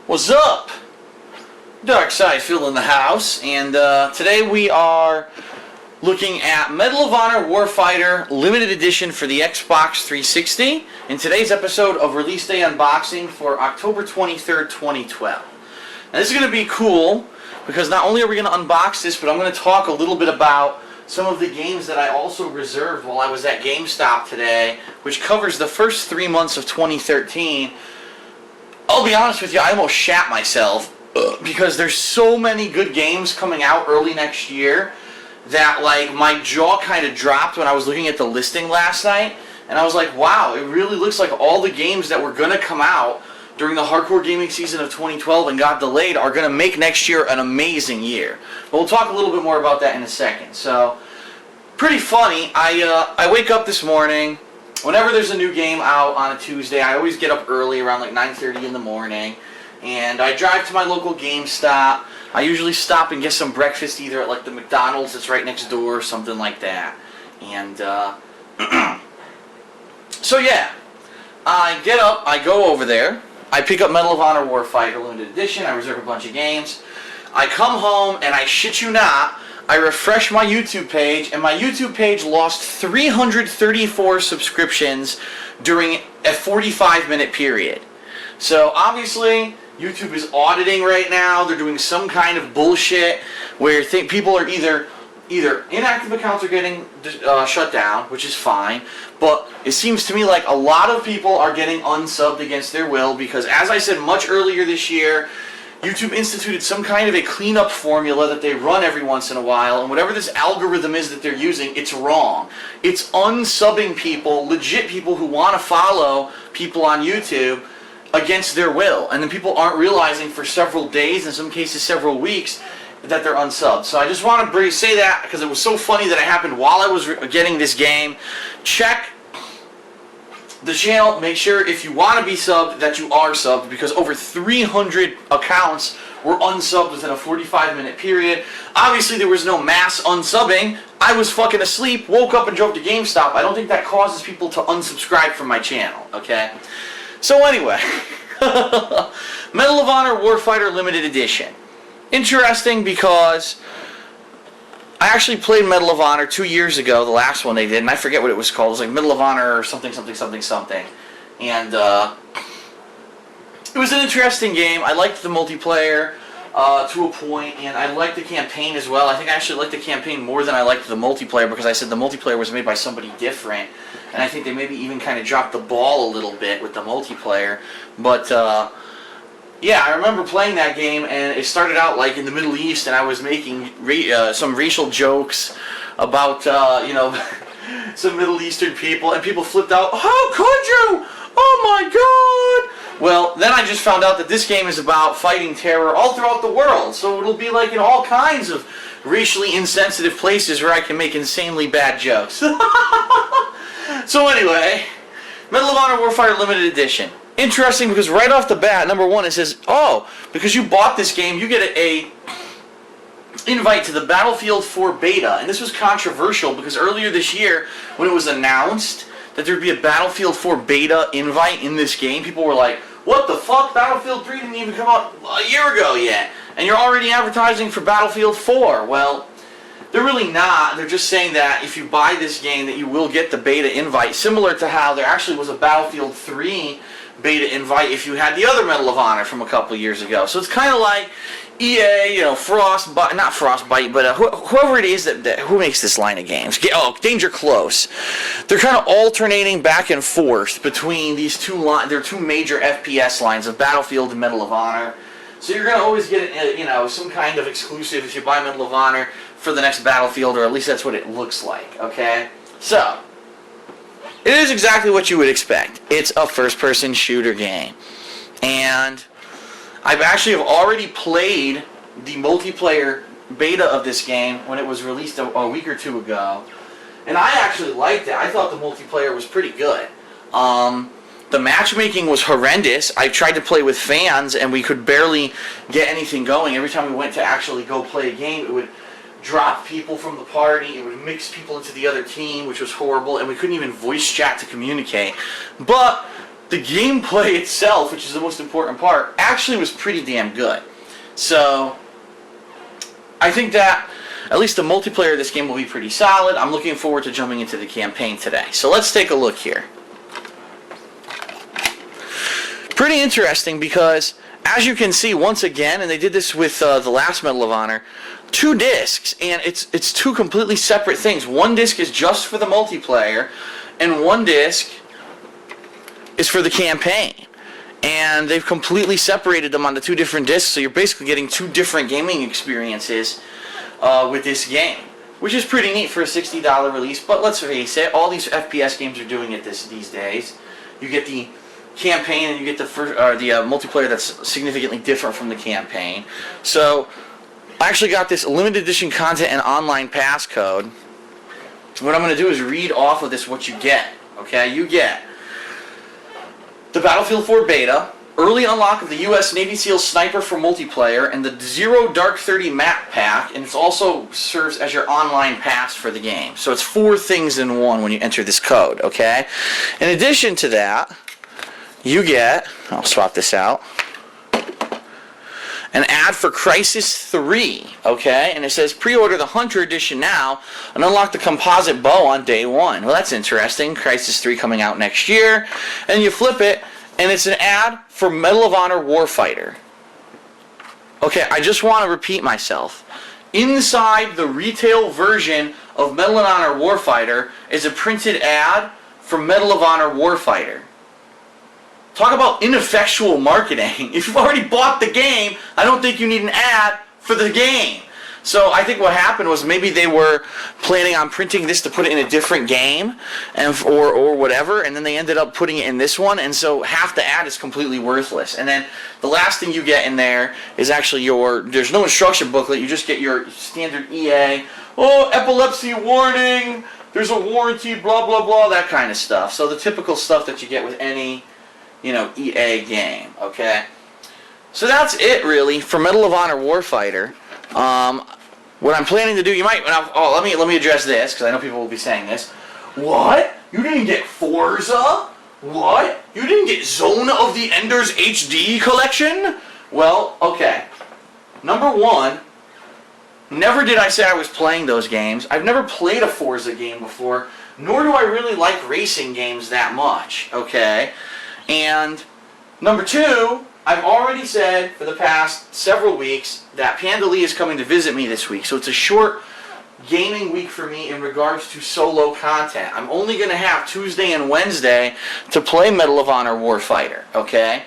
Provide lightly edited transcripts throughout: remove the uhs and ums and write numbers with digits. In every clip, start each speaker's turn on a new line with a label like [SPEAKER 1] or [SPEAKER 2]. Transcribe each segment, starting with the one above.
[SPEAKER 1] What's up? Dark Side Phil in the house, and today we are looking at Medal of Honor Warfighter Limited Edition for the Xbox 360 in today's episode of Release Day Unboxing for October 23rd, 2012. Now this is going to be cool because not only are we going to unbox this, but I'm going to talk a little bit about some of the games that I also reserved while I was at GameStop today, which covers the first 3 months of 2013. I'll be honest with you, I almost shat myself because there's so many good games coming out early next year that like my jaw kind of dropped when I was looking at the listing last night, and I was like, wow, it really looks like all the games that were going to come out during the hardcore gaming season of 2012 and got delayed are going to make next year an amazing year. But we'll talk a little bit more about that in a second. So, pretty funny, I wake up this morning. Whenever there's a new game out on a Tuesday, I always get up early around like 9:30 in the morning, and I drive to my local GameStop. I usually stop and get some breakfast either at like the McDonald's that's right next door or something like that. And so yeah, I get up, I go over there, I pick up Medal of Honor Warfighter Limited Edition, I reserve a bunch of games. I come home and I shit you not, I refresh my YouTube page, and my YouTube page lost 334 subscriptions during a 45-minute period. So obviously, YouTube is auditing right now. They're doing some kind of bullshit where people are either inactive accounts are getting shut down, which is fine, but it seems to me like a lot of people are getting unsubbed against their will because, as I said much earlier this year, YouTube instituted some kind of a cleanup formula that they run every once in a while, and whatever this algorithm is that they're using, it's wrong. It's unsubbing people, legit people who want to follow people on YouTube, against their will, and then people aren't realizing for several days, in some cases several weeks, that they're unsubbed. So I just want to say that because it was so funny that it happened while I was getting this game. Check the channel, make sure if you want to be subbed that you are subbed, because over 300 accounts were unsubbed within a 45-minute period. Obviously there was no mass unsubbing. I was fucking asleep, woke up and drove to GameStop. I don't think that causes people to unsubscribe from my channel, okay? So anyway, Medal of Honor Warfighter Limited Edition. Interesting because I actually played Medal of Honor 2 years ago, the last one they did, and I forget what it was called. It was like Medal of Honor or something. And it was an interesting game. I liked the multiplayer to a point, and I liked the campaign as well. I think I actually liked the campaign more than I liked the multiplayer because I said the multiplayer was made by somebody different. And I think they maybe even kind of dropped the ball a little bit with the multiplayer. But yeah, I remember playing that game, and it started out like in the Middle East, and I was making some racial jokes about, you know, some Middle Eastern people, and people flipped out, "How could you? Oh my God!" Well, then I just found out that this game is about fighting terror all throughout the world, so it'll be like in all kinds of racially insensitive places where I can make insanely bad jokes. So anyway, Medal of Honor Warfighter Limited Edition. Interesting because right off the bat, number one, it says, oh, because you bought this game, you get a invite to the Battlefield 4 beta. And this was controversial because earlier this year, when it was announced that there would be a Battlefield 4 beta invite in this game, people were like, what the fuck? Battlefield 3 didn't even come out a year ago yet. And you're already advertising for Battlefield 4. Well, they're really not. They're just saying that if you buy this game that you will get the beta invite, similar to how there actually was a Battlefield 3 beta invite if you had the other Medal of Honor from a couple of years ago. So it's kind of like EA, you know, not Frostbite, but whoever it is who makes this line of games. Oh, Danger Close. They're kind of alternating back and forth between these their two major FPS lines of Battlefield and Medal of Honor. So you're going to always get, you know, some kind of exclusive if you buy Medal of Honor for the next Battlefield, or at least that's what it looks like, okay? So, it is exactly what you would expect. It's a first-person shooter game. And I've actually already played the multiplayer beta of this game when it was released a week or two ago. And I actually liked it. I thought the multiplayer was pretty good. The matchmaking was horrendous. I tried to play with fans, and we could barely get anything going. Every time we went to actually go play a game, it would drop people from the party, it would mix people into the other team, which was horrible, and we couldn't even voice chat to communicate. But the gameplay itself, which is the most important part, actually was pretty damn good. So I think that at least the multiplayer of this game will be pretty solid. I'm looking forward to jumping into the campaign today. So let's take a look here. Pretty interesting because, as you can see, once again, and they did this with the last Medal of Honor, 2 discs, and it's 2 completely separate things. One disc is just for the multiplayer, and one disc is for the campaign. And they've completely separated them onto 2 different discs, so you're basically getting 2 different gaming experiences with this game, which is pretty neat for a $60 release. But let's face it, all these FPS games are doing it these days. You get the campaign and you get the multiplayer that's significantly different from the campaign. So I actually got this limited edition content and online passcode. What I'm going to do is read off of this what you get. Okay, you get the Battlefield 4 beta, early unlock of the U.S. Navy SEAL Sniper for multiplayer, and the Zero Dark 30 map pack, and it also serves as your online pass for the game. So it's 4 things in one when you enter this code, okay? In addition to that, you get, I'll swap this out, an ad for Crisis 3, okay? And it says, pre-order the Hunter Edition now and unlock the composite bow on day 1. Well, that's interesting. Crisis 3 coming out next year. And you flip it, and it's an ad for Medal of Honor Warfighter. Okay, I just want to repeat myself. Inside the retail version of Medal of Honor Warfighter is a printed ad for Medal of Honor Warfighter. Talk about ineffectual marketing. If you've already bought the game, I don't think you need an ad for the game. So I think what happened was maybe they were planning on printing this to put it in a different game, or whatever, and then they ended up putting it in this one, and so half the ad is completely worthless. And then the last thing you get in there is actually there's no instruction booklet, you just get your standard EA, oh, epilepsy warning, there's a warranty, blah, blah, blah, that kind of stuff. So the typical stuff that you get with any EA game, okay? So that's it, really, for Medal of Honor Warfighter. What I'm planning to do, let me address this, because I know people will be saying this. What? You didn't get Forza? What? You didn't get Zone of the Enders HD collection? Well, okay. Number 1, never did I say I was playing those games. I've never played a Forza game before, nor do I really like racing games that much, okay? And number 2, I've already said for the past several weeks that Panda Lee is coming to visit me this week. So it's a short gaming week for me in regards to solo content. I'm only going to have Tuesday and Wednesday to play Medal of Honor Warfighter, okay?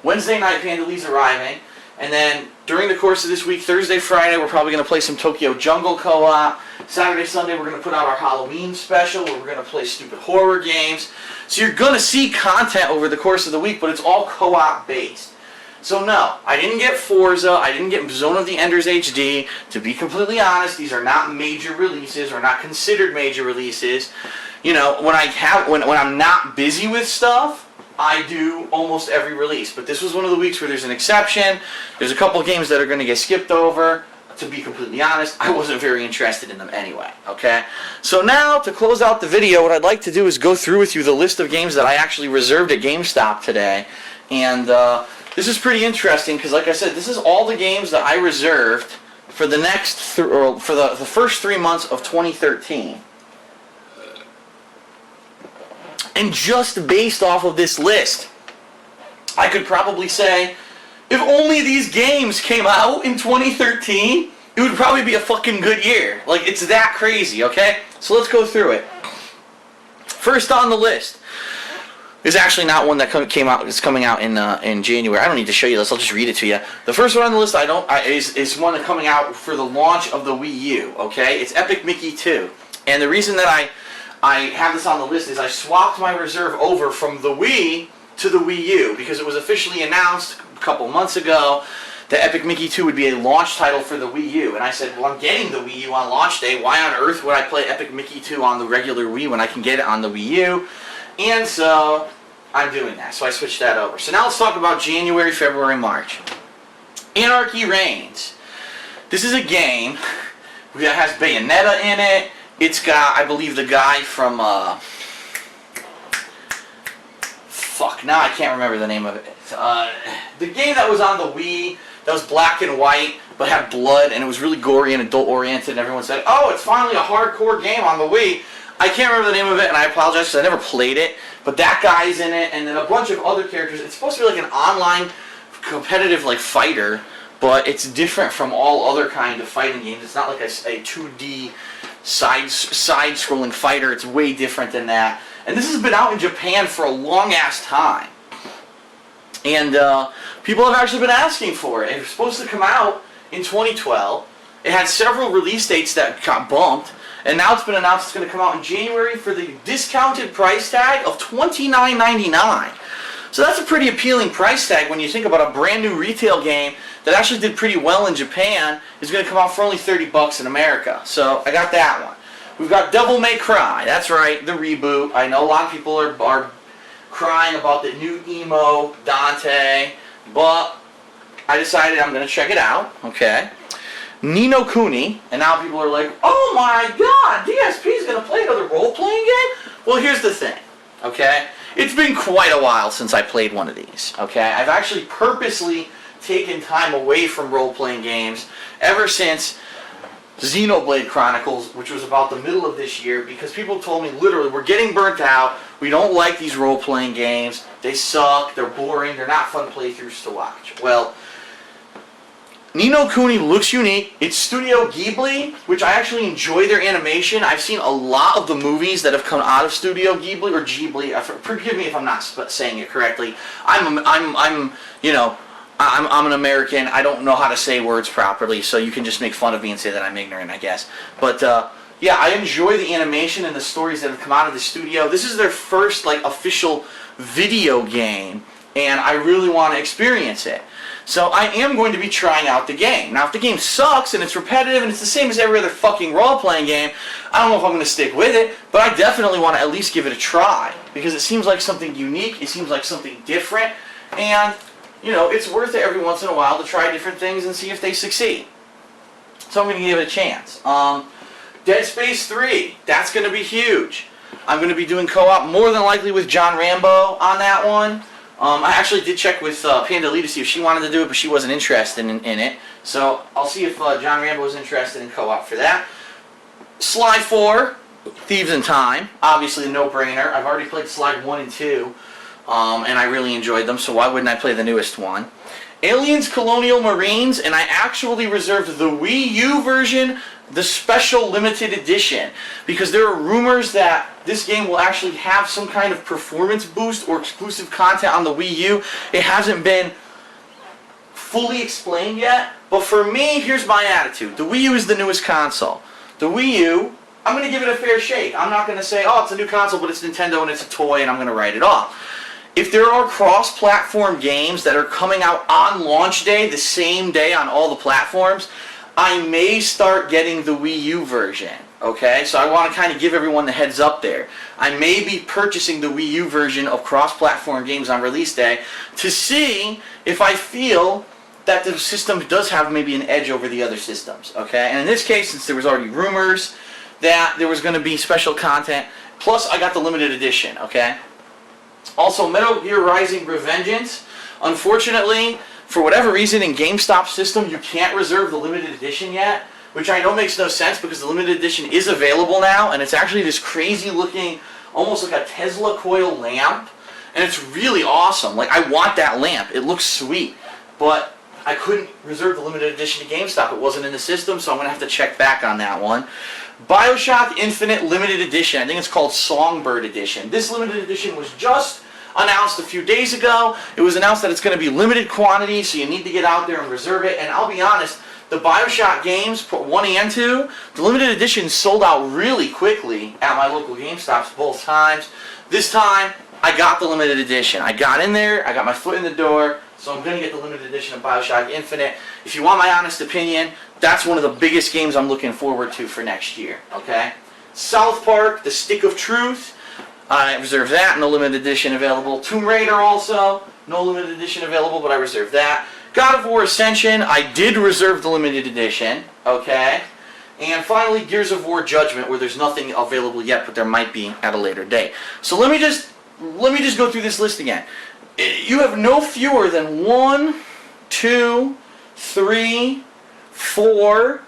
[SPEAKER 1] Wednesday night, Panda Lee's arriving. And then during the course of this week, Thursday, Friday, we're probably going to play some Tokyo Jungle co-op. Saturday, Sunday, we're going to put out our Halloween special where we're going to play stupid horror games. So you're going to see content over the course of the week, but it's all co-op based. So no, I didn't get Forza, I didn't get Zone of the Enders HD. To be completely honest, these are not major releases, or not considered major releases. When I'm not busy with stuff, I do almost every release. But this was one of the weeks where there's an exception. There's a couple games that are going to get skipped over. To be completely honest, I wasn't very interested in them anyway, okay? So now, to close out the video, what I'd like to do is go through with you the list of games that I actually reserved at GameStop today. And this is pretty interesting because, like I said, this is all the games that I reserved for the the first 3 months of 2013. And just based off of this list, I could probably say, if only these games came out in 2013, it would probably be a fucking good year. Like, it's that crazy, okay? So let's go through it. First on the list is actually not one that came out. It's coming out in January. I don't need to show you this. I'll just read it to you. The first one on the list is one that's coming out for the launch of the Wii U, okay? It's Epic Mickey 2. And the reason that I have this on the list is I swapped my reserve over from the Wii to the Wii U because it was officially announced a couple months ago that Epic Mickey 2 would be a launch title for the Wii U. And I said, well, I'm getting the Wii U on launch day. Why on earth would I play Epic Mickey 2 on the regular Wii when I can get it on the Wii U? And so I'm doing that. So I switched that over. So now let's talk about January, February, March. Anarchy Reigns. This is a game that has Bayonetta in it. It's got, I believe, the guy from Fuck, now I can't remember the name of it. The game that was on the Wii, that was black and white, but had blood, and it was really gory and adult-oriented, and everyone said, oh, it's finally a hardcore game on the Wii. I can't remember the name of it, and I apologize because I never played it, but that guy's in it, and then a bunch of other characters. It's supposed to be like an online competitive like fighter, but it's different from all other kind of fighting games. It's not like a 2D side-scrolling fighter. It's way different than that. And this has been out in Japan for a long-ass time. And people have actually been asking for it. It was supposed to come out in 2012. It had several release dates that got bumped. And now it's been announced it's going to come out in January for the discounted price tag of $29.99. So that's a pretty appealing price tag when you think about a brand new retail game that actually did pretty well in Japan is going to come out for only $30 in America. So I got that one. We've got Devil May Cry. That's right, the reboot. I know a lot of people are crying about the new emo Dante, but I decided I'm going to check it out. Okay. Ni no Kuni, and now people are like, oh my god, DSP is going to play another role-playing game? Well, here's the thing, okay? It's been quite a while since I played one of these, okay? I've actually purposely taken time away from role-playing games ever since Xenoblade Chronicles, which was about the middle of this year, because people told me literally, we're getting burnt out, we don't like these role-playing games, they suck, they're boring, they're not fun playthroughs to watch. Well, Ni no Kuni looks unique. It's Studio Ghibli, which I actually enjoy their animation. I've seen a lot of the movies that have come out of Studio Ghibli, or Ghibli. Forgive me if I'm not saying it correctly. I'm an American. I don't know how to say words properly, so you can just make fun of me and say that I'm ignorant, I guess. But yeah, I enjoy the animation and the stories that have come out of the studio. This is their first like official video game, and I really want to experience it. So I am going to be trying out the game. Now if the game sucks and it's repetitive and it's the same as every other fucking role-playing game, I don't know if I'm going to stick with it, but I definitely want to at least give it a try. Because it seems like something unique, it seems like something different, and, you know, it's worth it every once in a while to try different things and see if they succeed. So I'm going to give it a chance. Dead Space 3, that's going to be huge. I'm going to be doing co-op more than likely with John Rambo on that one. I actually did check with Panda Lee to see if she wanted to do it, but she wasn't interested in it. So I'll see if John Rambo is interested in co-op for that. Sly 4, Thieves in Time, obviously a no-brainer. I've already played Sly 1 and 2, and I really enjoyed them, so why wouldn't I play the newest one? Aliens Colonial Marines, and I actually reserved the Wii U version, the special limited edition, because there are rumors that this game will actually have some kind of performance boost or exclusive content on the Wii U. It hasn't been fully explained yet, but for me, here's my attitude. The Wii U is the newest console. The Wii U, I'm going to give it a fair shake. I'm not going to say, oh, it's a new console, but it's Nintendo and it's a toy, and I'm going to write it off. If there are cross-platform games that are coming out on launch day, the same day on all the platforms, I may start getting the Wii U version, okay? So I want to kind of give everyone the heads up there. I may be purchasing the Wii U version of cross-platform games on release day to see if I feel that the system does have maybe an edge over the other systems, okay? And in this case, since there was already rumors that there was going to be special content, plus I got the limited edition, okay? Also, Metal Gear Rising Revengeance, unfortunately, for whatever reason, in GameStop's system, you can't reserve the limited edition yet, which I know makes no sense because the limited edition is available now, and it's actually this crazy looking, almost like a Tesla coil lamp, and it's really awesome. Like, I want that lamp. It looks sweet, but I couldn't reserve the limited edition to GameStop. It wasn't in the system, so I'm going to have to check back on that one. BioShock Infinite Limited Edition. I think it's called Songbird Edition. This limited edition was just announced a few days ago. It was announced that it's going to be limited quantity, so you need to get out there and reserve it. And I'll be honest, the BioShock games, 1 and 2, the limited edition sold out really quickly at my local GameStops both times. This time, I got the limited edition. I got in there, I got my foot in the door, so I'm going to get the limited edition of BioShock Infinite. If you want my honest opinion, that's one of the biggest games I'm looking forward to for next year, okay? South Park, The Stick of Truth, I reserve that, no limited edition available. Tomb Raider also, no limited edition available, but I reserve that. God of War Ascension, I did reserve the limited edition, okay? And finally, Gears of War Judgment, where there's nothing available yet, but there might be at a later date. So let me just let me just go through this list again. You have no fewer than 1, 2, 3, 4,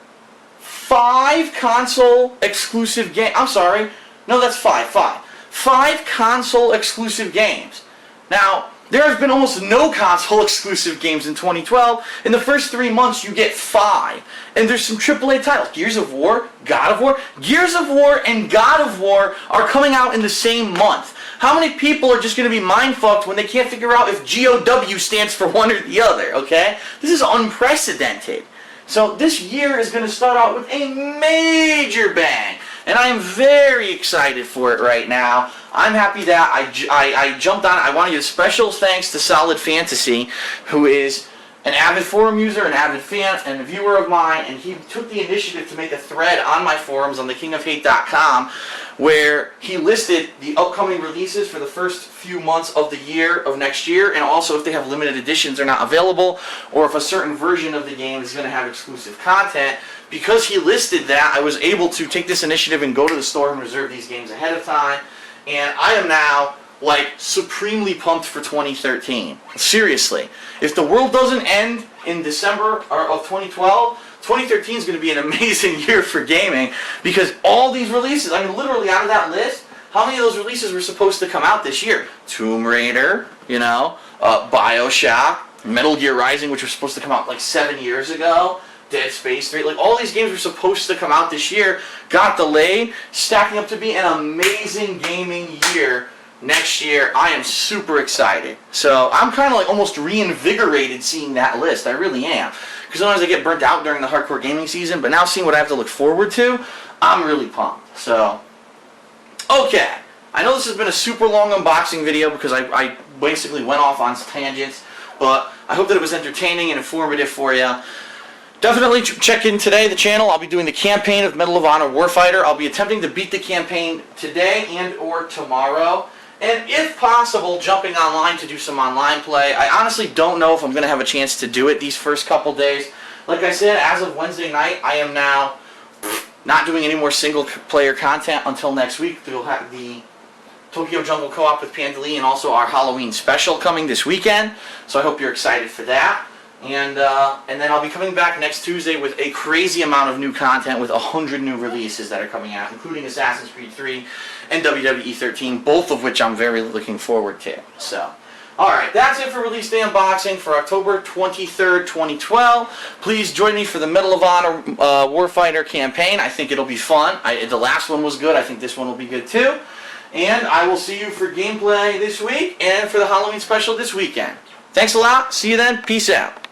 [SPEAKER 1] 5 console exclusive games. I'm sorry. No, that's 5. 5 console exclusive games. Now, there has been almost no console exclusive games in 2012. In the first 3 months, you get 5. And there's some AAA titles. Gears of War, God of War. Gears of War and God of War are coming out in the same month. How many people are just going to be mind-fucked when they can't figure out if GOW stands for one or the other, okay? This is unprecedented. So this year is going to start out with a major bang. And I am very excited for it right now. I'm happy that I jumped on it. I want to give special thanks to Solid Fantasy, who is an avid forum user, an avid fan, and a viewer of mine, and he took the initiative to make a thread on my forums on thekingofhate.com where he listed the upcoming releases for the first few months of the year, of next year, and also if they have limited editions are not available, or if a certain version of the game is going to have exclusive content. Because he listed that, I was able to take this initiative and go to the store and reserve these games ahead of time, and I am now like supremely pumped for 2013. Seriously, if the world doesn't end in December of 2012, 2013 is going to be an amazing year for gaming, because all these releases, I mean literally out of that list, how many of those releases were supposed to come out this year? Tomb Raider, BioShock, Metal Gear Rising, which was supposed to come out like 7 years ago, Dead Space 3, like all these games were supposed to come out this year, got delayed, stacking up to be an amazing gaming year next year. I am super excited. So I'm kind of like almost reinvigorated seeing that list. I really am. Because sometimes I get burnt out during the hardcore gaming season, but now seeing what I have to look forward to, I'm really pumped. So, okay. I know this has been a super long unboxing video because I basically went off on tangents, but I hope that it was entertaining and informative for you. Definitely check in today, the channel. I'll be doing the campaign of Medal of Honor Warfighter. I'll be attempting to beat the campaign today and or tomorrow. And if possible, jumping online to do some online play. I honestly don't know if I'm going to have a chance to do it these first couple days. Like I said, as of Wednesday night, I am now not doing any more single player content until next week. We'll have the Tokyo Jungle Co-op with Pandali and also our Halloween special coming this weekend. So I hope you're excited for that. And then I'll be coming back next Tuesday with a crazy amount of new content with 100 new releases that are coming out, including Assassin's Creed 3 and WWE 13, both of which I'm very looking forward to. So, alright, that's it for Release Day Unboxing for October 23rd, 2012. Please join me for the Medal of Honor Warfighter campaign. I think it'll be fun. The last one was good. I think this one will be good too. And I will see you for gameplay this week and for the Halloween special this weekend. Thanks a lot. See you then. Peace out.